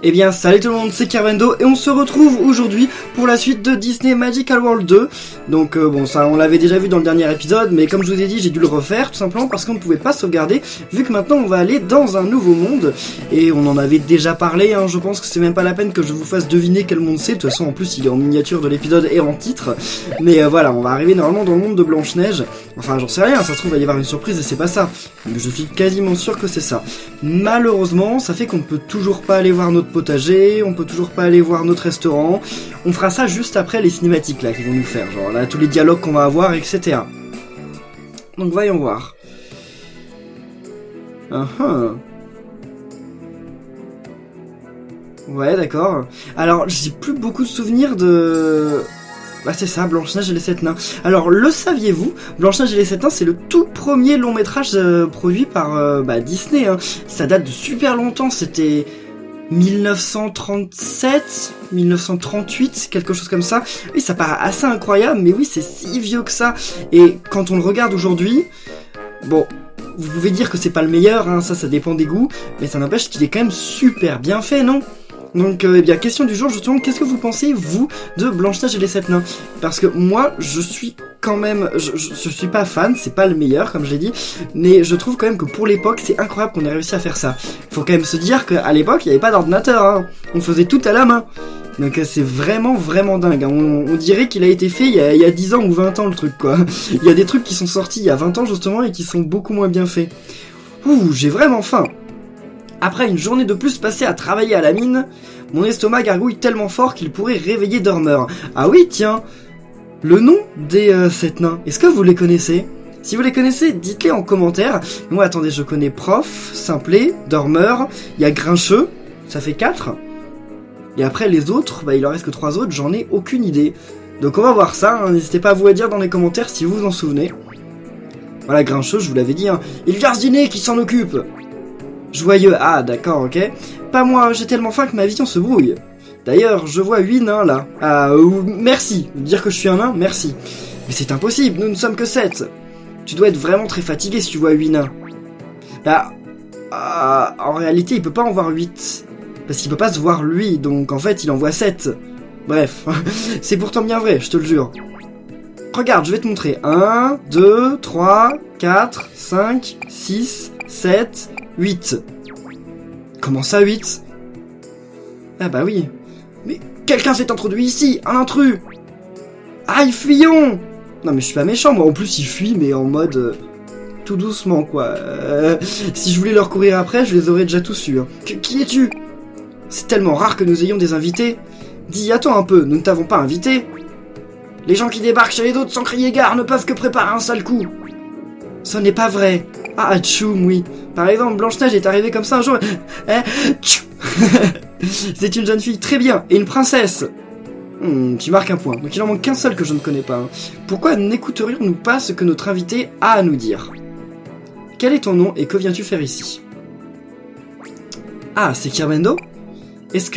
Eh bien salut tout le monde, c'est Kervendo et on se retrouve aujourd'hui pour la suite de Disney Magical World 2. Donc bon, ça on l'avait déjà vu dans le dernier épisode, mais comme je vous ai dit, j'ai dû le refaire tout simplement parce qu'on ne pouvait pas sauvegarder, vu que maintenant on va aller dans un nouveau monde. Et on en avait déjà parlé, hein, je pense que c'est même pas la peine que je vous fasse deviner quel monde c'est. De toute façon en plus il est en miniature de l'épisode et en titre. Mais voilà, on va arriver normalement dans le monde de Blanche-Neige. Enfin j'en sais rien, ça se trouve il va y avoir une surprise et c'est pas ça. Mais je suis quasiment sûr que c'est ça. Malheureusement, ça fait qu'on ne peut toujours pas aller voir notre potager, on peut toujours pas aller voir notre restaurant. On fera ça juste après les cinématiques là qu'ils vont nous faire, genre là tous les dialogues qu'on va avoir, etc. Donc voyons voir. Ouais, d'accord. Alors j'ai plus beaucoup de souvenirs de... Bah c'est ça, Blanche-Neige et les 7 nains. Alors le saviez-vous, Blanche-Neige et les 7 nains c'est le tout premier long métrage produit par Disney, hein. Ça date de super longtemps, c'était 1937, 1938, quelque chose comme ça. Oui, ça paraît assez incroyable, mais oui, c'est si vieux que ça. Et quand on le regarde aujourd'hui, bon, vous pouvez dire que c'est pas le meilleur, hein, ça dépend des goûts, mais ça n'empêche qu'il est quand même super bien fait, non ? Donc, eh bien, question du jour, justement, qu'est-ce que vous pensez, vous, de Blanche-Neige et les 7 nains ? Parce que moi, je suis quand même... Je suis pas fan, c'est pas le meilleur, comme je l'ai dit, mais je trouve quand même que pour l'époque, c'est incroyable qu'on ait réussi à faire ça. Faut quand même se dire qu'à l'époque, il n'y avait pas d'ordinateur, hein. On faisait tout à la main. Donc c'est vraiment, vraiment dingue, hein. On dirait qu'il a été fait il y a 10 ans ou 20 ans, le truc, quoi. Il y a des trucs qui sont sortis il y a 20 ans, justement, et qui sont beaucoup moins bien faits. Ouh, j'ai vraiment faim. Après une journée de plus passée à travailler à la mine, mon estomac gargouille tellement fort qu'il pourrait réveiller dormeur. Ah oui, tiens, le nom des 7 nains, est-ce que vous les connaissez ? Si vous les connaissez, dites-les en commentaire. Moi, attendez, je connais Prof, Simplet, Dormeur, il y a Grincheux, ça fait 4. Et après les autres, il en reste que 3 autres, j'en ai aucune idée. Donc on va voir ça, hein. N'hésitez pas à vous à dire dans les commentaires si vous vous en souvenez. Voilà, Grincheux, je vous l'avais dit, hein. Il vient se dîner, qui s'en occupe ? Joyeux, ah d'accord, ok. Pas moi, j'ai tellement faim que ma vision se brouille. D'ailleurs, je vois 8 nains là. Ah, merci. Dire que je suis un nain, merci. Mais c'est impossible, nous ne sommes que 7. Tu dois être vraiment très fatigué si tu vois 8 nains. Bah, en réalité, il peut pas en voir 8. Parce qu'il peut pas se voir lui, donc en fait, il en voit 7. Bref, c'est pourtant bien vrai, je te le jure. Regarde, je vais te montrer. 1, 2, 3, 4, 5, 6, 7... 8. Comment ça 8 ? Ah bah oui. Mais quelqu'un s'est introduit ici, un intrus. Aïe, fuyons. Non mais je suis pas méchant, moi en plus il fuit mais en mode tout doucement quoi. Si je voulais leur courir après, je les aurais déjà tous eus. Hein. Qui es-tu ? C'est tellement rare que nous ayons des invités. Dis, attends un peu, nous ne t'avons pas invité. Les gens qui débarquent chez les autres sans crier gare ne peuvent que préparer un sale coup. Ce n'est pas vrai. Ah, tchoum, oui. Par exemple, Blanche-Neige est arrivée comme ça un jour. C'est une jeune fille très bien, et une princesse. Tu marques un point. Donc il en manque qu'un seul que je ne connais pas. Hein. Pourquoi n'écouterions-nous pas ce que notre invité a à nous dire ? Quel est ton nom et que viens-tu faire ici ? Ah, c'est Kervendo ? Est-ce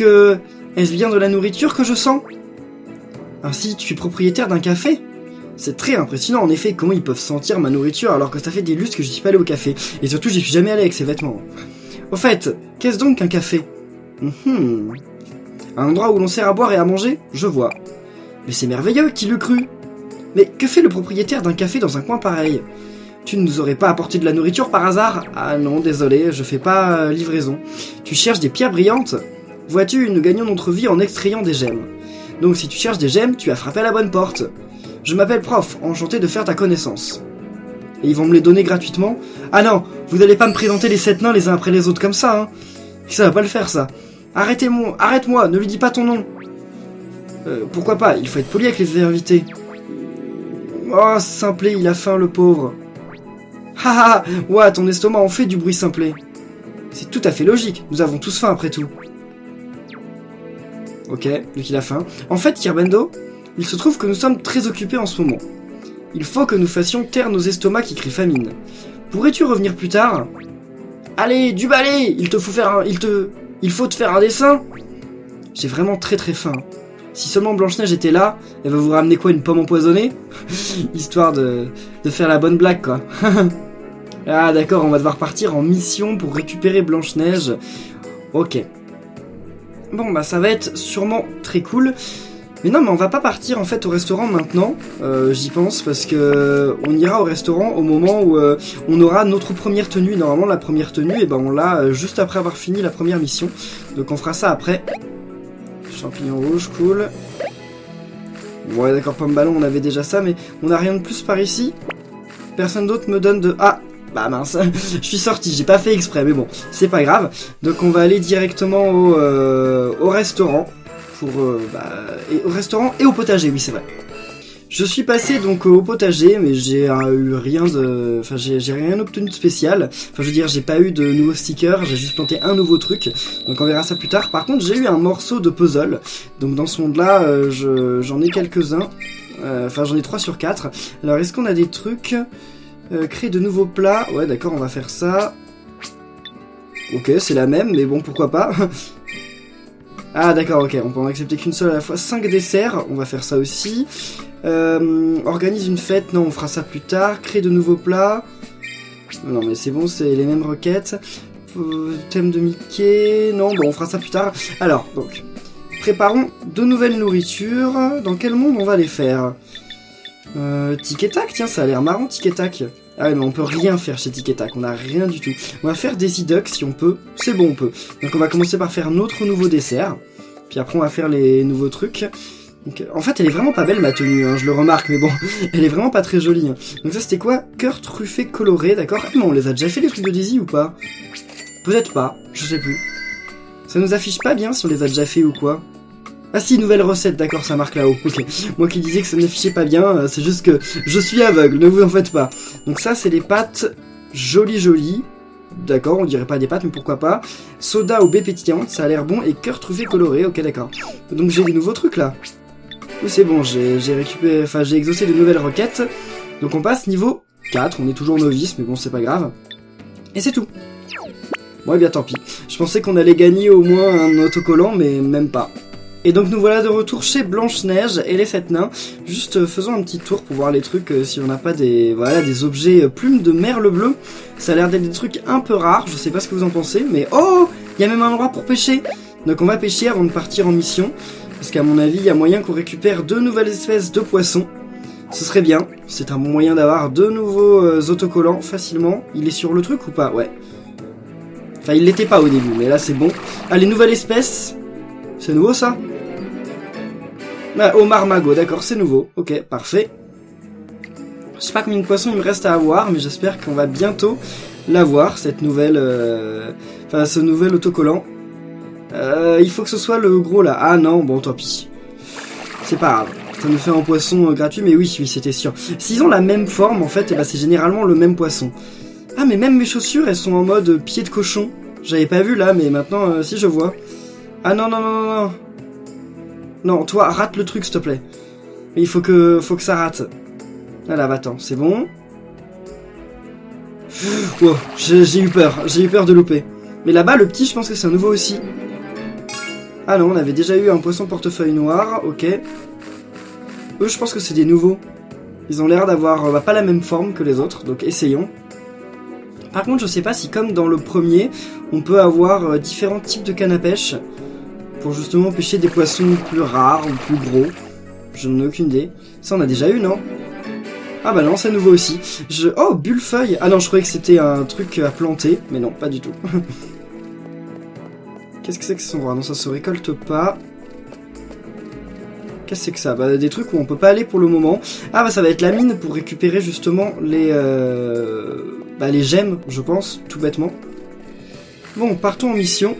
bien de la nourriture que je sens ? Ainsi, tu es propriétaire d'un café ? C'est très impressionnant en effet comment ils peuvent sentir ma nourriture alors que ça fait des lustres que je suis pas allé au café. Et surtout j'y suis jamais allé avec ces vêtements. Au fait, qu'est-ce donc qu'un café ? Un endroit où l'on sert à boire et à manger ? Je vois. Mais c'est merveilleux, qui l'eût cru ? Mais que fait le propriétaire d'un café dans un coin pareil ? Tu ne nous aurais pas apporté de la nourriture par hasard ? Ah non, désolé, je fais pas livraison. Tu cherches des pierres brillantes ? Vois-tu, nous gagnons notre vie en extrayant des gemmes. Donc si tu cherches des gemmes, tu as frappé à la bonne porte. Je m'appelle Prof, enchanté de faire ta connaissance. Et ils vont me les donner gratuitement ? Ah non, vous n'allez pas me présenter les 7 nains les uns après les autres comme ça, hein. Ça va pas le faire, ça. Arrête-moi, ne lui dis pas ton nom. Pourquoi pas, il faut être poli avec les invités. Oh, Simplet, il a faim, le pauvre. Haha, ouah, ton estomac en fait du bruit, Simplet. C'est tout à fait logique, nous avons tous faim après tout. Ok, donc il a faim. En fait, Kervendo, il se trouve que nous sommes très occupés en ce moment. Il faut que nous fassions taire nos estomacs qui crient famine. Pourrais-tu revenir plus tard ? Allez, du balai ! Il faut te faire un dessin ? J'ai vraiment très très faim. Si seulement Blanche-Neige était là, elle va vous ramener quoi, une pomme empoisonnée ? Histoire de faire la bonne blague, quoi. Ah d'accord, on va devoir partir en mission pour récupérer Blanche-Neige. Ok. Bon, bah ça va être sûrement très cool. Mais non, mais on va pas partir en fait au restaurant maintenant, j'y pense, parce que on ira au restaurant au moment où on aura notre première tenue. Normalement, la première tenue, et ben on l'a juste après avoir fini la première mission. Donc on fera ça après. Champignon rouge, cool. Ouais, d'accord, pomme ballon, on avait déjà ça, mais on a rien de plus par ici. Personne d'autre me donne de... Ah, bah mince, je suis sorti, j'ai pas fait exprès, mais bon, c'est pas grave. Donc on va aller directement au restaurant. Au restaurant et au potager, oui c'est vrai. Je suis passé donc au potager, mais j'ai eu rien de... Enfin, j'ai rien obtenu de spécial. Enfin, je veux dire, j'ai pas eu de nouveaux stickers, j'ai juste planté un nouveau truc. Donc on verra ça plus tard. Par contre, j'ai eu un morceau de puzzle. Donc dans ce monde-là, j'en ai quelques-uns. Enfin, j'en ai 3 sur 4. Alors, est-ce qu'on a des trucs... créer de nouveaux plats. Ouais, d'accord, on va faire ça. Ok, c'est la même, mais bon, pourquoi pas. Ah, d'accord, ok, on peut en accepter qu'une seule à la fois. 5 desserts, on va faire ça aussi. Organise une fête, non, on fera ça plus tard. Créer de nouveaux plats. Non, mais c'est bon, c'est les mêmes requêtes. Thème de Mickey. Non, bon, on fera ça plus tard. Alors, donc, préparons de nouvelles nourritures. Dans quel monde on va les faire? Tic et tac, tiens, ça a l'air marrant, tic et tac. Ah ouais, mais on peut rien faire chez tic et tac, on a rien du tout. On va faire des ducks si on peut, c'est bon, on peut. Donc on va commencer par faire notre nouveau dessert, puis après on va faire les nouveaux trucs. Donc, en fait, elle est vraiment pas belle ma tenue, hein, je le remarque, mais bon, elle est vraiment pas très jolie. Hein. Donc ça c'était quoi? Cœur truffé coloré, d'accord. Mais on les a déjà fait les trucs de Daisy ou pas? Peut-être pas, je sais plus. Ça nous affiche pas bien si on les a déjà fait ou quoi. Ah si, nouvelle recette, d'accord, ça marque là-haut. Ok, moi qui disais que ça n'affichait pas bien, c'est juste que je suis aveugle, ne vous en faites pas. Donc ça, c'est les pâtes jolies. D'accord, on dirait pas des pâtes, mais pourquoi pas. Soda au baie pétillante, ça a l'air bon. Et cœur truffé coloré, ok, d'accord. Donc j'ai des nouveaux trucs là. Oui, c'est bon, j'ai récupéré, enfin j'ai exaucé de nouvelles requêtes. Donc on passe niveau 4, on est toujours novice, mais bon, c'est pas grave. Et c'est tout. Ouais, bien tant pis. Je pensais qu'on allait gagner au moins un autocollant, mais même pas. Et donc nous voilà de retour chez Blanche-Neige et les 7 nains. Juste faisons un petit tour pour voir les trucs, si on n'a pas des, voilà, des objets plumes de merle bleu. Ça a l'air d'être des trucs un peu rares, je sais pas ce que vous en pensez, mais oh, il y a même un endroit pour pêcher. Donc on va pêcher avant de partir en mission, parce qu'à mon avis, il y a moyen qu'on récupère 2 nouvelles espèces de poissons. Ce serait bien, c'est un bon moyen d'avoir 2 nouveaux autocollants facilement. Il est sur le truc ou pas? Ouais. Enfin, il l'était pas au début, mais là c'est bon. Ah, les nouvelles espèces, c'est nouveau ça? Ah, Omar Mago, d'accord, c'est nouveau. Ok, parfait. Je sais pas combien de poissons il me reste à avoir, mais j'espère qu'on va bientôt l'avoir, cette nouvelle... Enfin, ce nouvel autocollant. Il faut que ce soit le gros, là. Ah non, bon, tant pis. C'est pas grave. Ça nous fait un poisson gratuit, mais oui, c'était sûr. S'ils ont la même forme, en fait, eh ben, c'est généralement le même poisson. Ah, mais même mes chaussures, elles sont en mode pied de cochon. J'avais pas vu, là, mais maintenant, si je vois. Ah non. Non, toi, rate le truc, s'il te plaît. Il faut que ça rate. Voilà, bah attends, c'est bon. Wow, j'ai eu peur de louper. Mais là-bas, le petit, je pense que c'est un nouveau aussi. Ah non, on avait déjà eu un poisson portefeuille noir, ok. Eux, je pense que c'est des nouveaux. Ils ont l'air d'avoir pas la même forme que les autres, donc essayons. Par contre, je sais pas si, comme dans le premier, on peut avoir différents types de cannes à pêche. Pour justement pêcher des poissons plus rares ou plus gros. Je n'en ai aucune idée. Ça on a déjà eu, non? Ah bah non, c'est nouveau aussi. Oh, bullefeuille. Ah non, je croyais que c'était un truc à planter. Mais non, pas du tout. Qu'est-ce que c'est que ce endroit? Non, ça se récolte pas. Qu'est-ce que c'est que ça? Bah des trucs où on peut pas aller pour le moment. Ah bah ça va être la mine pour récupérer justement les gemmes, je pense, tout bêtement. Bon, partons en mission.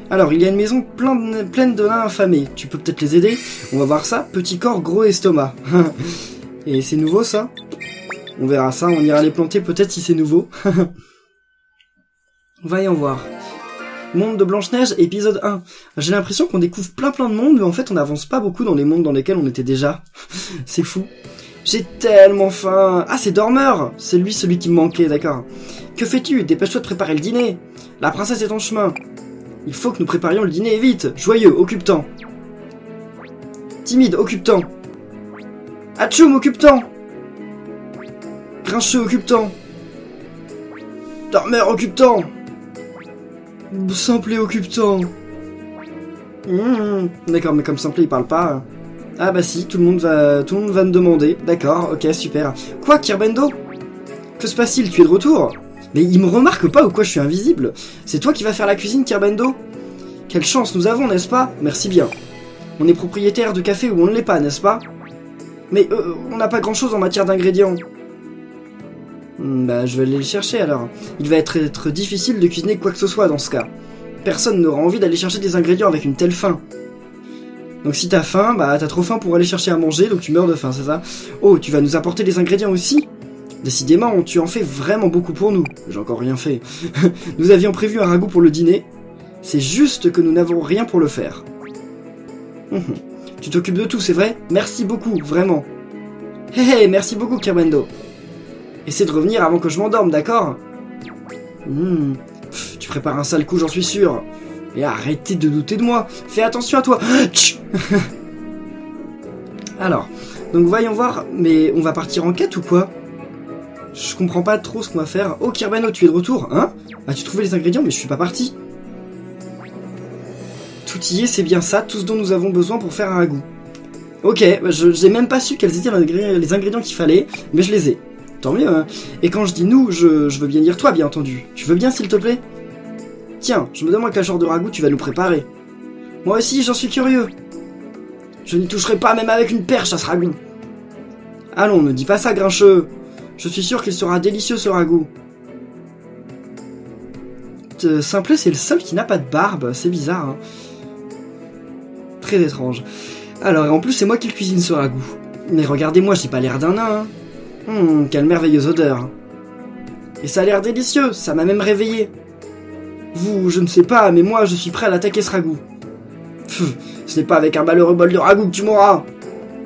Alors, il y a une maison pleine de nains affamés. Tu peux peut-être les aider? On va voir ça. Petit corps, gros estomac. Et c'est nouveau, ça? On verra ça. On ira les planter peut-être si c'est nouveau. Voyons voir. Monde de Blanche-Neige, épisode 1. J'ai l'impression qu'on découvre plein de mondes, mais en fait, on n'avance pas beaucoup dans les mondes dans lesquels on était déjà. C'est fou. J'ai tellement faim. Ah, c'est Dormeur. C'est lui, celui qui me manquait, d'accord. Que fais-tu? Dépêche-toi de préparer le dîner. La princesse est en chemin. Il faut que nous préparions le dîner vite. Joyeux, occupe-temps. Timide, occupe-temps. Atchoum, occupe-temps. Grincheux, occupe-temps. Dormeur, occupe-temps. Simple et occupe-temps. D'accord, mais comme Simplé il parle pas... Ah bah si, tout le monde va me demander. D'accord, ok, super. Quoi, Kirbendo? Que se passe-t-il? Tu es de retour? Mais il me remarque pas ou quoi, je suis invisible? C'est toi qui vas faire la cuisine, Kirbendo? Quelle chance nous avons, n'est-ce pas? Merci bien. On est propriétaire de café ou on ne l'est pas, n'est-ce pas? Mais on n'a pas grand-chose en matière d'ingrédients. Bah, je vais aller les chercher alors. Il va être difficile de cuisiner quoi que ce soit dans ce cas. Personne n'aura envie d'aller chercher des ingrédients avec une telle faim. Donc si t'as faim, bah t'as trop faim pour aller chercher à manger, donc tu meurs de faim, c'est ça? Oh, tu vas nous apporter des ingrédients aussi? Décidément, tu en fais vraiment beaucoup pour nous. J'ai encore rien fait. Nous avions prévu un ragoût pour le dîner. C'est juste que nous n'avons rien pour le faire. Tu t'occupes de tout, c'est vrai? Merci beaucoup, vraiment. Hé, merci beaucoup, Kirbendo. Essaie de revenir avant que je m'endorme, d'accord? Tu prépares un sale coup, j'en suis sûr. Et arrêtez de douter de moi. Fais attention à toi. Alors, donc voyons voir, mais on va partir en quête ou quoi? Je comprends pas trop ce qu'on va faire. Oh, Kirbendo, tu es de retour, hein? As-tu trouvé les ingrédients? Mais je suis pas parti. Tout y est, c'est bien ça, tout ce dont nous avons besoin pour faire un ragoût. Ok, j'ai même pas su quels étaient les ingrédients qu'il fallait, mais je les ai. Tant mieux, hein. Et quand je dis nous, je veux bien dire toi, bien entendu. Tu veux bien, s'il te plaît? Tiens, je me demande quel genre de ragoût tu vas nous préparer. Moi aussi, j'en suis curieux. Je n'y toucherai pas même avec une perche à ce ragoût. Allons, ne dis pas ça, grincheux. Je suis sûr qu'il sera délicieux, ce ragoût. Simplet, c'est le seul qui n'a pas de barbe, c'est bizarre, hein. Très étrange. Alors, en plus, c'est moi qui le cuisine, ce ragoût. Mais regardez-moi, j'ai pas l'air d'un nain, hein. Quelle merveilleuse odeur. Et ça a l'air délicieux, ça m'a même réveillé. Vous, je ne sais pas, mais moi, je suis prêt à l'attaquer, ce ragoût. Ce n'est pas avec un malheureux bol de ragoût que tu mourras.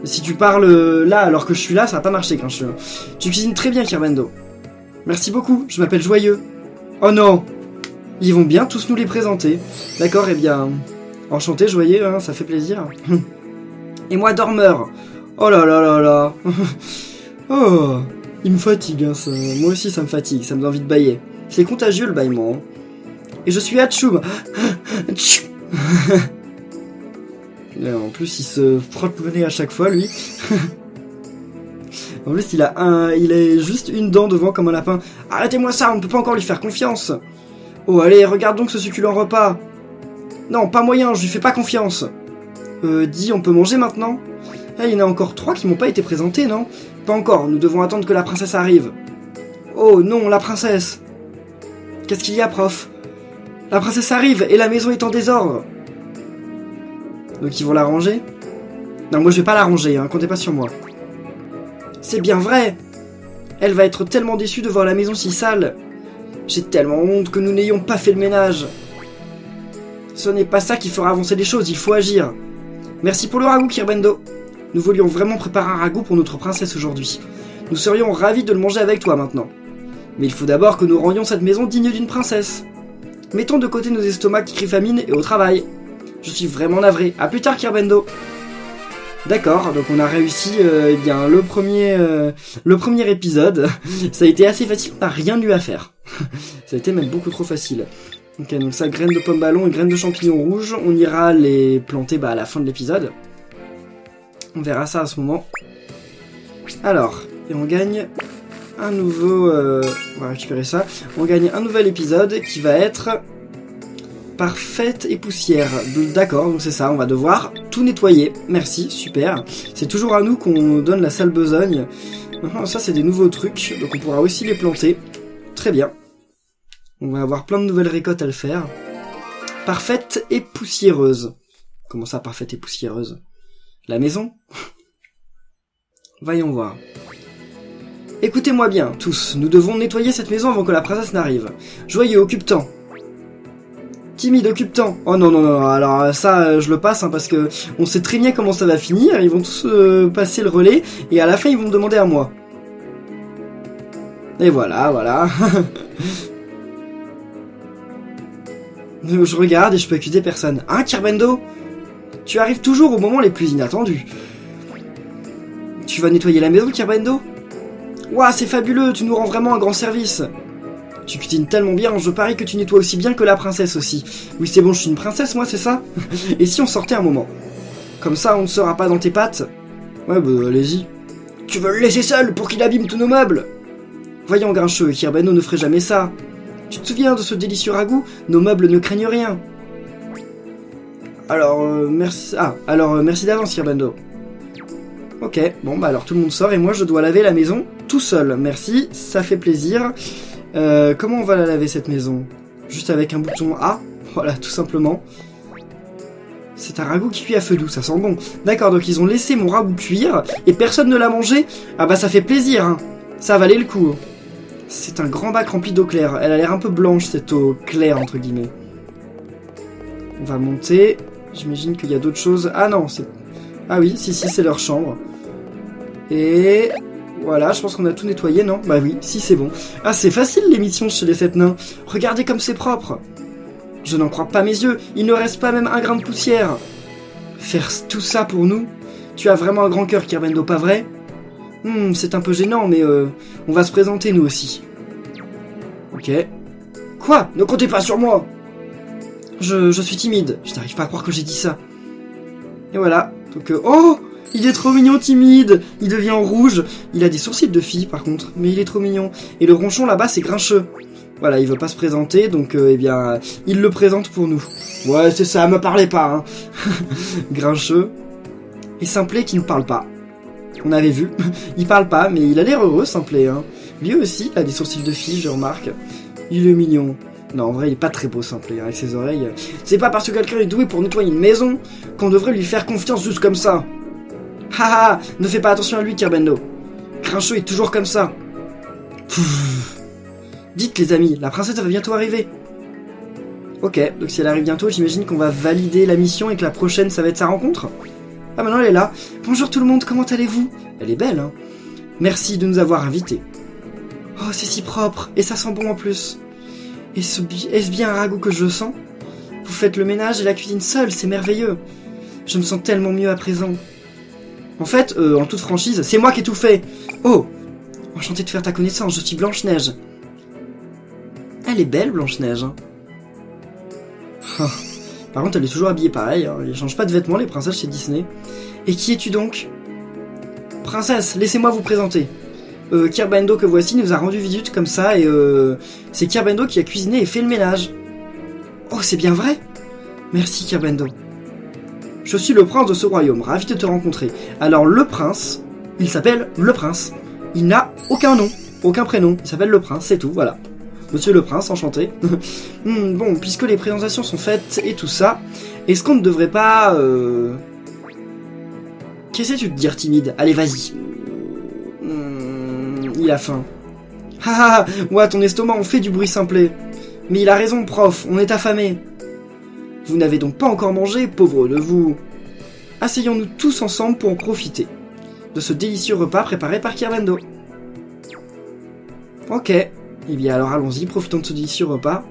Si tu parles là alors que je suis là, ça va pas marcher, grincheux. Tu cuisines très bien, Kirbendo. Merci beaucoup, je m'appelle Joyeux. Oh non! Ils vont bien tous nous les présenter. D'accord, eh bien... Enchanté, Joyeux, hein, ça fait plaisir. Et moi, Dormeur. Oh là là là là. Oh, il me fatigue, hein, ça. Moi aussi ça me fatigue, ça me donne envie de bâiller. C'est contagieux le bâillement. Hein. Et je suis Hachoum. En plus, il se frotte le nez à chaque fois, lui. En plus, il a juste une dent devant comme un lapin. Arrêtez-moi ça, on ne peut pas encore lui faire confiance. Oh, allez, regarde donc ce succulent repas. Non, pas moyen, je lui fais pas confiance. Dis, on peut manger maintenant? Ah, il y en a encore 3 qui m'ont pas été présentés, non? Pas encore, nous devons attendre que la princesse arrive. Oh non, la princesse. Qu'est-ce qu'il y a, prof? La princesse arrive et la maison est en désordre. Donc ils vont la ranger? Non, moi je vais pas la ranger, hein, comptez pas sur moi. C'est bien vrai! Elle va être tellement déçue de voir la maison si sale. J'ai tellement honte que nous n'ayons pas fait le ménage. Ce n'est pas ça qui fera avancer les choses, il faut agir. Merci pour le ragoût, Kirbendo. Nous voulions vraiment préparer un ragoût pour notre princesse aujourd'hui. Nous serions ravis de le manger avec toi maintenant. Mais il faut d'abord que nous rendions cette maison digne d'une princesse. Mettons de côté nos estomacs qui crient famine et au travail. Je suis vraiment navré. A plus tard, Kirbendo. D'accord, donc on a réussi bien le premier épisode. Ça a été assez facile, on n'a rien eu à faire. Ça a été même beaucoup trop facile. Ok, donc ça, graines de pomme ballon et graines de champignons rouges. On ira les planter à la fin de l'épisode. On verra ça à ce moment. Alors, et on gagne un nouveau... on va récupérer ça. On gagne un nouvel épisode qui va être... Parfaite et poussière. D'accord, donc c'est ça, on va devoir tout nettoyer. Merci, super. C'est toujours à nous qu'on donne la sale besogne. Ça, c'est des nouveaux trucs, donc on pourra aussi les planter. Très bien. On va avoir plein de nouvelles récoltes à le faire. Parfaite et poussiéreuse. Comment ça, parfaite et poussiéreuse? La maison? Voyons voir. Écoutez-moi bien, tous. Nous devons nettoyer cette maison avant que la princesse n'arrive. Joyeux, occupe-t'en. Timide, occupe-t'en. Oh non, non, non, alors ça, je le passe, hein, parce que on sait très bien comment ça va finir. Ils vont tous passer le relais, et à la fin, ils vont me demander à moi. Et voilà, voilà. Je regarde et je peux accuser personne. Hein, Kirbendo? Tu arrives toujours au moment les plus inattendus. Tu vas nettoyer la maison, Kirbendo? Ouah, c'est fabuleux, tu nous rends vraiment un grand service. Tu cuisines tellement bien, je parie que tu nettoies aussi bien que la princesse aussi. Oui, c'est bon, je suis une princesse, moi, c'est ça? Et si on sortait un moment? Comme ça, on ne sera pas dans tes pattes. Ouais, bah, allez-y. Tu veux le laisser seul pour qu'il abîme tous nos meubles? Voyons, grincheux, Kirbeno ne ferait jamais ça. Tu te souviens de ce délicieux ragoût? Nos meubles ne craignent rien. Alors, merci... Ah, alors, merci d'avance, Kirbendo. Ok, bon, bah alors tout le monde sort et moi je dois laver la maison tout seul. Merci, ça fait plaisir. Comment on va la laver, cette maison? Juste avec un bouton A? Voilà, tout simplement. C'est un ragoût qui cuit à feu doux, ça sent bon. D'accord, donc ils ont laissé mon ragoût cuire et personne ne l'a mangé? Ah bah ça fait plaisir, hein. Ça valait le coup. C'est un grand bac rempli d'eau claire. Elle a l'air un peu blanche, cette eau claire, entre guillemets. On va monter. J'imagine qu'il y a d'autres choses. Ah non, c'est... Ah oui, si, c'est leur chambre. Et... Voilà, je pense qu'on a tout nettoyé, non? Bah oui, si, c'est bon. Ah, c'est facile, l'émission chez les 7 nains. Regardez comme c'est propre. Je n'en crois pas mes yeux. Il ne reste pas même un grain de poussière. Faire tout ça pour nous? Tu as vraiment un grand cœur, Kirbendo, pas vrai? C'est un peu gênant, mais on va se présenter, nous aussi. Ok. Quoi? Ne comptez pas sur moi! Je suis timide. Je n'arrive pas à croire que j'ai dit ça. Et voilà. Donc, oh! Il est trop mignon, timide! Il devient rouge. Il a des sourcils de fille, par contre. Mais il est trop mignon. Et le ronchon, là-bas, c'est grincheux. Voilà, il veut pas se présenter, donc, eh bien, il le présente pour nous. Ouais, c'est ça, me parlez pas, hein. Grincheux. Et Simplet qui nous parle pas. On avait vu. Il parle pas, mais il a l'air heureux, Simplet, hein. Lui aussi, il a des sourcils de fille, je remarque. Il est mignon. Non, en vrai, il est pas très beau, Simplet, avec ses oreilles. C'est pas parce que quelqu'un est doué pour nettoyer une maison qu'on devrait lui faire confiance juste comme ça. Haha, ne fais pas attention à lui, Kirbendo. Grincheux est toujours comme ça. Pfff. Dites, les amis, la princesse va bientôt arriver. Ok, donc si elle arrive bientôt, j'imagine qu'on va valider la mission et que la prochaine, ça va être sa rencontre. Ah, maintenant elle est là. Bonjour tout le monde, comment allez-vous? Elle est belle, hein. Merci de nous avoir invités. Oh, c'est si propre, et ça sent bon en plus. Est-ce bien un ragoût que je sens? Vous faites le ménage et la cuisine seule, c'est merveilleux. Je me sens tellement mieux à présent. En fait, en toute franchise, c'est moi qui ai tout fait. Oh, enchanté de faire ta connaissance, je suis Blanche-Neige. Elle est belle, Blanche-Neige. Hein. Oh. Par contre, elle est toujours habillée pareil, hein. Ils changent pas de vêtements, les princesses chez Disney. Et qui es-tu donc? Princesse, laissez-moi vous présenter. Kirbendo que voici nous a rendu visite comme ça, et c'est Kirbendo qui a cuisiné et fait le ménage. Oh, c'est bien vrai? Merci, Kirbendo. Je suis le prince de ce royaume, ravi de te rencontrer. Alors, le prince, il s'appelle le prince. Il n'a aucun nom, aucun prénom, il s'appelle le prince, c'est tout, voilà. Monsieur le prince, enchanté. Bon, puisque les présentations sont faites et tout ça, est-ce qu'on ne devrait pas... Qu'essaies-tu de dire, timide? Allez, vas-y. Il a faim. Haha, ouais, ton estomac on fait du bruit Simplet. Mais il a raison, prof, on est affamés. Vous n'avez donc pas encore mangé, pauvre de vous. Asseyons-nous tous ensemble pour en profiter de ce délicieux repas préparé par Kirbendo. Ok. Eh bien alors allons-y, profitons de ce délicieux repas.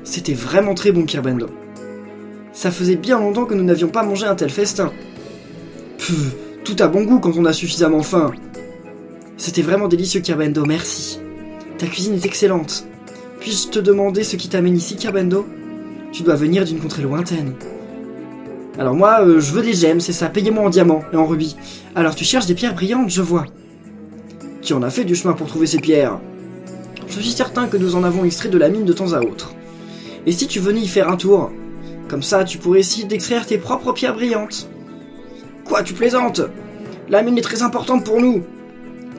C'était vraiment très bon, Kirbendo. Ça faisait bien longtemps que nous n'avions pas mangé un tel festin. Pfff, tout a bon goût quand on a suffisamment faim. C'était vraiment délicieux, Kirbendo, merci. Ta cuisine est excellente. Puis-je te demander ce qui t'amène ici, Kirbendo? Tu dois venir d'une contrée lointaine. Alors moi, je veux des gemmes, c'est ça, payez-moi en diamants et en rubis. Alors tu cherches des pierres brillantes, je vois. Qui en a fait du chemin pour trouver ces pierres? Je suis certain que nous en avons extrait de la mine de temps à autre. Et si tu venais y faire un tour? Comme ça, tu pourrais essayer d'extraire tes propres pierres brillantes. Quoi, tu plaisantes? La mine est très importante pour nous.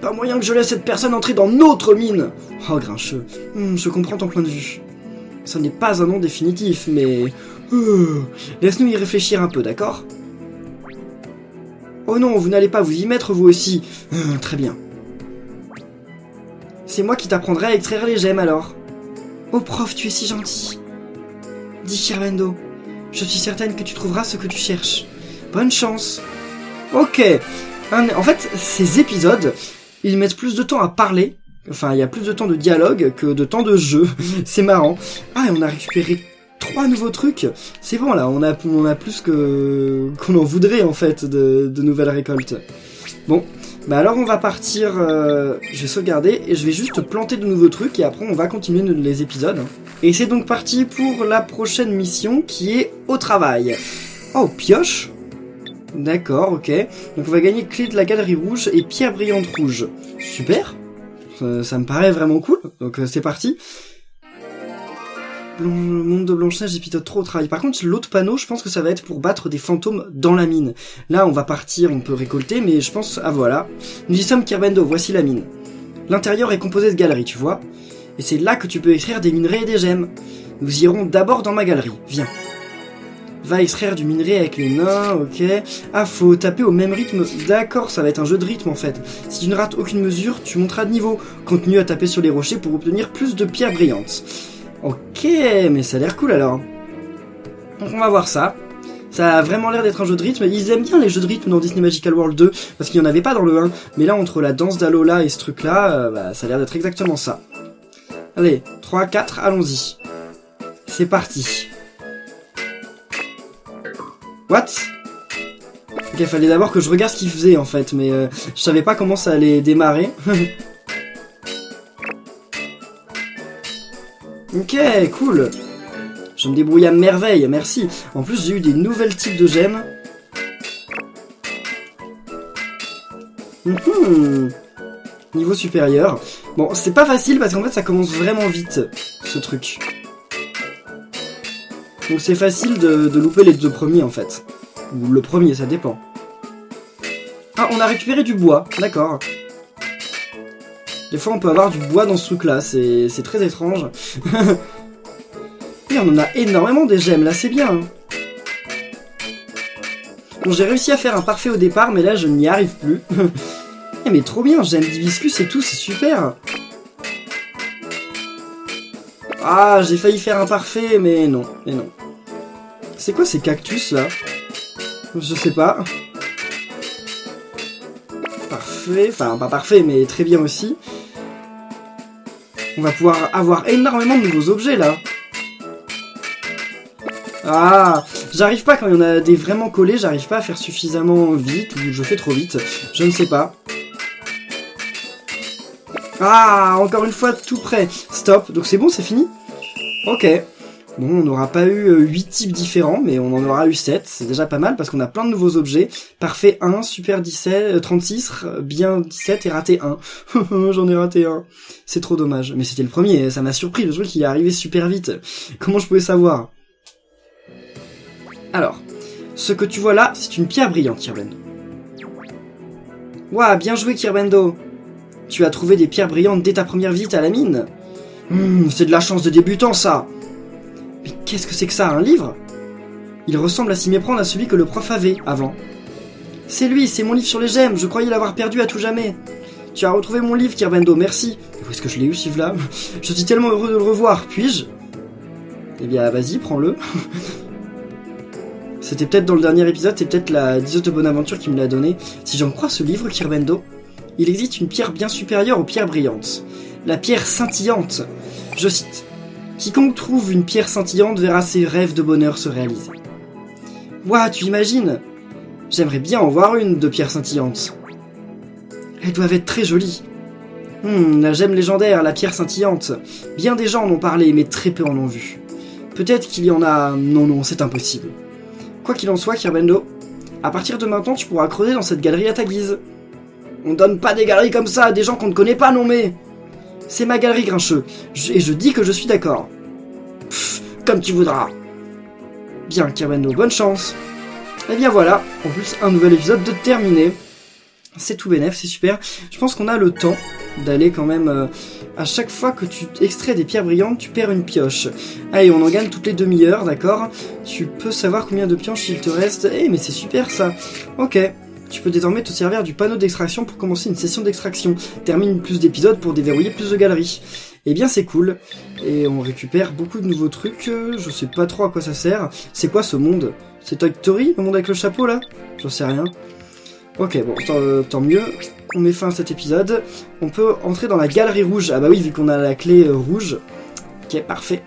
Pas moyen que je laisse cette personne entrer dans notre mine. Oh, grincheux. Je comprends ton point de vue. Ce n'est pas un nom définitif, mais... laisse-nous y réfléchir un peu, d'accord? Oh non, vous n'allez pas vous y mettre, vous aussi. Très bien. C'est moi qui t'apprendrai à extraire les gemmes, alors. Oh, prof, tu es si gentil. Dis, Kirbendo, je suis certaine que tu trouveras ce que tu cherches. Bonne chance. Ok. En fait, ces épisodes, ils mettent plus de temps à parler. Enfin, il y a plus de temps de dialogue que de temps de jeu. C'est marrant. Ah, et on a récupéré 3 nouveaux trucs. C'est bon, là, on a plus que qu'on en voudrait, en fait, de nouvelles récoltes. Bon, Bah alors on va partir, je vais sauvegarder et je vais juste planter de nouveaux trucs et après on va continuer les épisodes. Et c'est donc parti pour la prochaine mission qui est au travail. Oh, pioche. D'accord, ok. Donc on va gagner clé de la galerie rouge et pierre brillante rouge. Super. Ça me paraît vraiment cool, donc c'est parti. Monde de Blanche-Neige et Pitote trop au travail. Par contre, l'autre panneau, je pense que ça va être pour battre des fantômes dans la mine. Là, on va partir, on peut récolter, mais je pense... Ah, voilà. Nous y sommes, Kirbendo, voici la mine. L'intérieur est composé de galeries, tu vois. Et c'est là que tu peux extraire des minerais et des gemmes. Nous irons d'abord dans ma galerie. Viens. Va extraire du minerai avec les nains, ok. Ah, faut taper au même rythme. D'accord, ça va être un jeu de rythme, en fait. Si tu ne rates aucune mesure, tu monteras de niveau. Continue à taper sur les rochers pour obtenir plus de pierres brillantes. Ok, mais ça a l'air cool alors. Donc on va voir ça. Ça a vraiment l'air d'être un jeu de rythme. Ils aiment bien les jeux de rythme dans Disney Magical World 2, parce qu'il n'y en avait pas dans le 1. Mais là, entre la danse d'Alola et ce truc-là, bah, ça a l'air d'être exactement ça. Allez, 3, 4, allons-y. C'est parti. What? Ok, fallait d'abord que je regarde ce qu'il faisait en fait, mais je savais pas comment ça allait démarrer. Ok, cool. Je me débrouille à merveille, merci. En plus, j'ai eu des nouvelles types de gemmes. Niveau supérieur. Bon, c'est pas facile parce qu'en fait, ça commence vraiment vite, ce truc. Donc c'est facile de louper les deux premiers, en fait. Ou le premier, ça dépend. Ah, on a récupéré du bois, d'accord. Des fois, on peut avoir du bois dans ce truc-là, c'est très étrange. Et on en a énormément des gemmes, là, c'est bien. Bon, j'ai réussi à faire un parfait au départ, mais là, je n'y arrive plus. Mais trop bien, gemmes d'hibiscus et tout, c'est super. Ah, j'ai failli faire un parfait, mais non, C'est quoi ces cactus, là? Je sais pas. Parfait, enfin, pas parfait, mais très bien aussi. On va pouvoir avoir énormément de nouveaux objets, là. Ah, j'arrive pas quand il y en a des vraiment collés, j'arrive pas à faire suffisamment vite, ou je fais trop vite, je ne sais pas. Ah, encore une fois, tout près. Stop, donc c'est bon, c'est fini? Ok. Bon, on n'aura pas eu 8 types différents, mais on en aura eu 7, c'est déjà pas mal, parce qu'on a plein de nouveaux objets. Parfait 1, super 17, 36, bien 17 et raté 1. J'en ai raté 1. C'est trop dommage. Mais c'était le premier, ça m'a surpris, le truc il est arrivé super vite. Comment je pouvais savoir? Alors, ce que tu vois là, c'est une pierre brillante, Kirbendo. Ouah, bien joué, Kirbendo. Tu as trouvé des pierres brillantes dès ta première visite à la mine. C'est de la chance de débutant, ça. Mais qu'est-ce que c'est que ça, un livre? Il ressemble à s'y méprendre à celui que le prof avait, avant. C'est lui, c'est mon livre sur les gemmes, je croyais l'avoir perdu à tout jamais. Tu as retrouvé mon livre, Kirbendo, merci. Où est-ce que je l'ai eu, ce livre-là? Je suis tellement heureux de le revoir, puis-je? Eh bien, vas-y, prends-le. C'était peut-être dans le dernier épisode, c'est peut-être la diseuse de Bonaventure qui me l'a donné. Si j'en crois ce livre, Kirbendo, il existe une pierre bien supérieure aux pierres brillantes. La pierre scintillante. Je cite. Quiconque trouve une pierre scintillante verra ses rêves de bonheur se réaliser. Ouah, tu imagines? J'aimerais bien en voir une de pierre scintillante. Elles doivent être très jolies. La gemme légendaire, la pierre scintillante. Bien des gens en ont parlé, mais très peu en ont vu. Peut-être qu'il y en a... Non, c'est impossible. Quoi qu'il en soit, Kirbendo, à partir de maintenant, tu pourras creuser dans cette galerie à ta guise. On donne pas des galeries comme ça à des gens qu'on ne connaît pas, non mais... C'est ma galerie, Grincheux, et je dis que je suis d'accord. Comme tu voudras. Bien, Kirbendo, bonne chance. Et bien voilà, en plus, un nouvel épisode de terminé. C'est tout bénef, c'est super. Je pense qu'on a le temps d'aller quand même... à chaque fois que tu extrais des pierres brillantes, tu perds une pioche. Allez, on en gagne toutes les demi-heures, d'accord? Tu peux savoir combien de pioches il te reste. Eh, mais c'est super ça. Ok. Tu peux désormais te servir du panneau d'extraction pour commencer une session d'extraction. Termine plus d'épisodes pour déverrouiller plus de galeries. Eh bien c'est cool. Et on récupère beaucoup de nouveaux trucs. Je sais pas trop à quoi ça sert. C'est quoi ce monde? C'est Toy Story, le monde avec le chapeau là? J'en sais rien. Ok, bon, tant mieux. On met fin à cet épisode. On peut entrer dans la galerie rouge. Ah bah oui, vu qu'on a la clé rouge. Ok, parfait.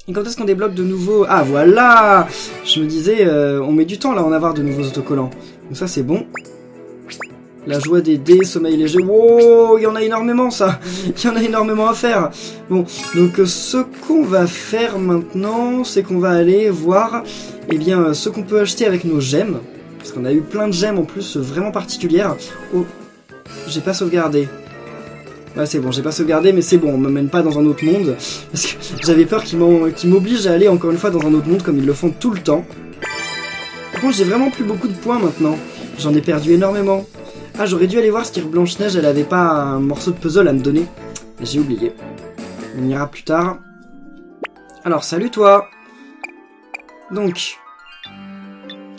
Et quand est-ce qu'on débloque de nouveaux... Ah, voilà! Je me disais, on met du temps là à en avoir de nouveaux autocollants. Donc ça, c'est bon. La joie des dés, sommeil léger. Wow, il y en a énormément ça. Il y en a énormément à faire. Bon, donc ce qu'on va faire maintenant, c'est qu'on va aller voir eh bien, ce qu'on peut acheter avec nos gemmes. Parce qu'on a eu plein de gemmes en plus vraiment particulières. Oh, j'ai pas sauvegardé. Ouais, c'est bon, j'ai pas sauvegardé, mais c'est bon, on me mène pas dans un autre monde. Parce que j'avais peur qu'ils m'obligent à aller encore une fois dans un autre monde comme ils le font tout le temps. Par contre, j'ai vraiment plus beaucoup de points maintenant. J'en ai perdu énormément. Ah, j'aurais dû aller voir si Blanche-Neige, elle avait pas un morceau de puzzle à me donner. J'ai oublié. On ira plus tard. Alors, salut toi. Donc,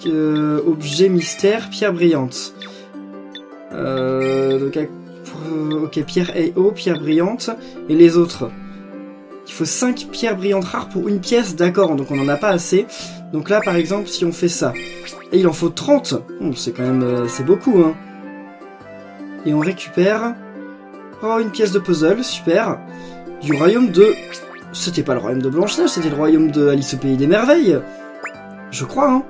objet mystère, pierre brillante. Donc, ok, pierre AO, pierre brillante. Et les autres. Il faut 5 pierres brillantes rares pour une pièce, d'accord, donc on n'en a pas assez. Donc là, par exemple, si on fait ça, et il en faut 30, c'est quand même, c'est beaucoup, hein. Et on récupère, oh, une pièce de puzzle, super, du royaume de... C'était pas le royaume de Blanche-Neige, c'était le royaume de Alice au Pays des Merveilles. Je crois, hein.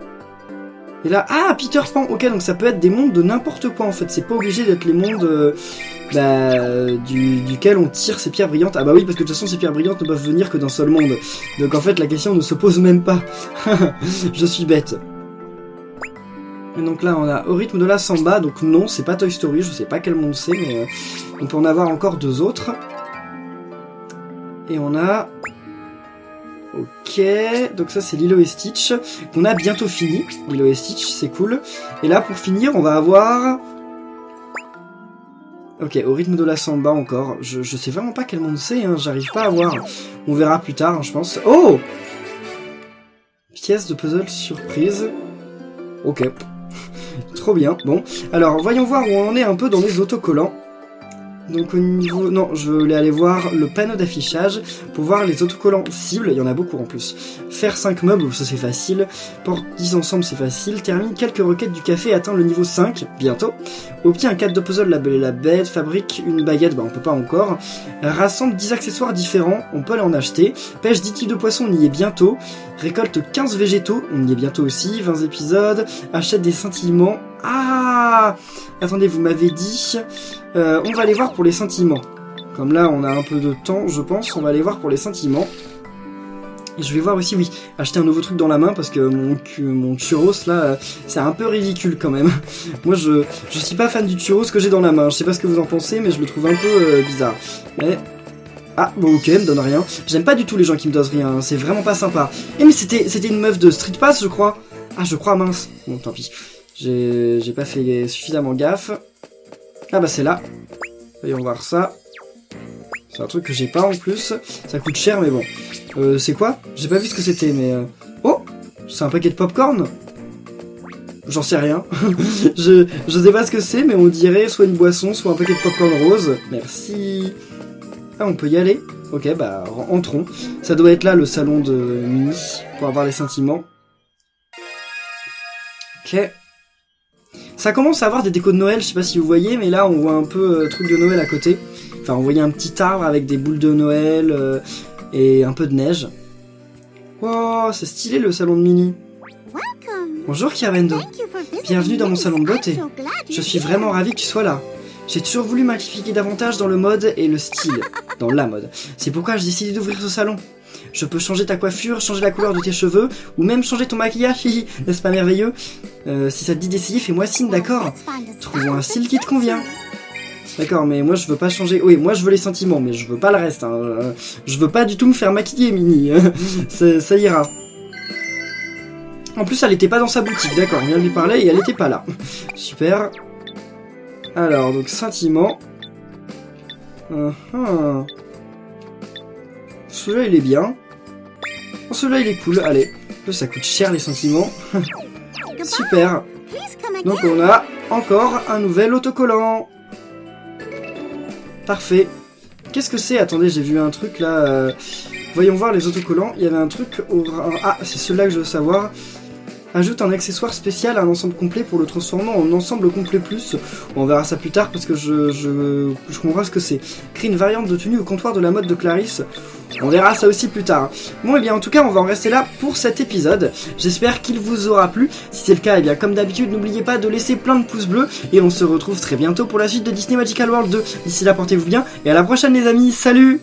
Et là, ah, Peter Pan, ok, donc ça peut être des mondes de n'importe quoi, en fait, c'est pas obligé d'être les mondes... duquel on tire ces pierres brillantes. Ah bah oui, parce que de toute façon ces pierres brillantes ne peuvent venir que d'un seul monde. Donc en fait la question ne se pose même pas. Je suis bête. Et donc là on a au rythme de la samba, donc non c'est pas Toy Story, je sais pas quel monde c'est, mais on peut en avoir encore 2 autres. Et on a... Ok, donc ça c'est Lilo et Stitch, qu'on a bientôt fini. Lilo et Stitch, c'est cool. Et là pour finir on va avoir... Ok, au rythme de la samba encore. Je sais vraiment pas quel monde c'est, hein, j'arrive pas à voir. On verra plus tard, hein, je pense. Oh! Pièce de puzzle surprise. Ok. Trop bien. Bon, alors voyons voir où on en est un peu dans les autocollants. Donc au niveau... Non, je voulais aller voir le panneau d'affichage pour voir les autocollants cibles, il y en a beaucoup en plus. Faire 5 meubles, ça c'est facile. Porte 10 ensemble, c'est facile. Termine quelques requêtes du café, atteint le niveau 5, bientôt. Obtient un cadre de puzzle, la Belle et la Bête. Fabrique une baguette, bah on peut pas encore. Rassemble 10 accessoires différents, on peut aller en acheter. Pêche 10 types de poissons, on y est bientôt. Récolte 15 végétaux, on y est bientôt aussi. 20 épisodes. Achète des scintillements. Ah! Attendez, vous m'avez dit... on va aller voir pour les scintillements. Comme là, on a un peu de temps, je pense. On va aller voir pour les scintillements. Et je vais voir aussi, oui, acheter un nouveau truc dans la main, parce que mon churros, là, c'est un peu ridicule, quand même. Moi, je suis pas fan du churros que j'ai dans la main. Je sais pas ce que vous en pensez, mais je le trouve un peu bizarre. Mais... Ah, bon, ok, me donne rien. J'aime pas du tout les gens qui me donnent rien, hein. C'est vraiment pas sympa. Eh, mais c'était une meuf de Street Pass, je crois. Ah, je crois, mince. Bon, tant pis. J'ai pas fait suffisamment gaffe. Ah bah c'est là. Voyons voir ça. C'est un truc que j'ai pas en plus. Ça coûte cher mais bon. C'est quoi? J'ai pas vu ce que c'était mais... Oh! C'est un paquet de popcorn? J'en sais rien. je sais pas ce que c'est mais on dirait soit une boisson, soit un paquet de popcorn rose. Merci. Ah on peut y aller? Ok bah entrons. Ça doit être là le salon de Minnie pour avoir les sentiments. Ok. Ça commence à avoir des décos de Noël, je sais pas si vous voyez, mais là on voit un peu truc de Noël à côté. Enfin on voyait un petit arbre avec des boules de Noël et un peu de neige. Wow, c'est stylé le salon de Minnie. Bonjour Kiavendo, bienvenue dans mon salon de beauté. Je suis vraiment ravie que tu sois là. J'ai toujours voulu m'impliquer davantage dans le mode et le style, dans la mode. C'est pourquoi j'ai décidé d'ouvrir ce salon. Je peux changer ta coiffure, changer la couleur de tes cheveux, ou même changer ton maquillage, n'est-ce pas merveilleux? Si ça te dit d'essayer, fais-moi signe, d'accord? Trouvons un style qui te convient. D'accord, mais moi je veux pas changer... Oui, moi je veux les sentiments, mais je veux pas le reste. Hein. Je veux pas du tout me faire maquiller, Minnie. Ça ira. En plus, elle était pas dans sa boutique, d'accord. On vient de lui parler et elle était pas là. Super. Alors, donc, sentiments. Celui-là, il est bien. Oh, celui-là, il est cool. Allez. En plus, ça coûte cher, les sentiments. Super. Donc, on a encore un nouvel autocollant. Parfait. Qu'est-ce que c'est? Attendez, j'ai vu un truc, là. Voyons voir les autocollants. Il y avait un truc au... Ah, c'est celui-là que je veux savoir. ajoute un accessoire spécial à un ensemble complet pour le transformant en ensemble complet plus. On verra ça plus tard parce que je comprends ce que c'est. Crée une variante de tenue au comptoir de la mode de Clarisse. On verra ça aussi plus tard. Bon, et bien en tout cas, on va en rester là pour cet épisode. J'espère qu'il vous aura plu. Si c'est le cas, et bien comme d'habitude, n'oubliez pas de laisser plein de pouces bleus. Et on se retrouve très bientôt pour la suite de Disney Magical World 2. D'ici là, portez-vous bien et à la prochaine les amis. Salut!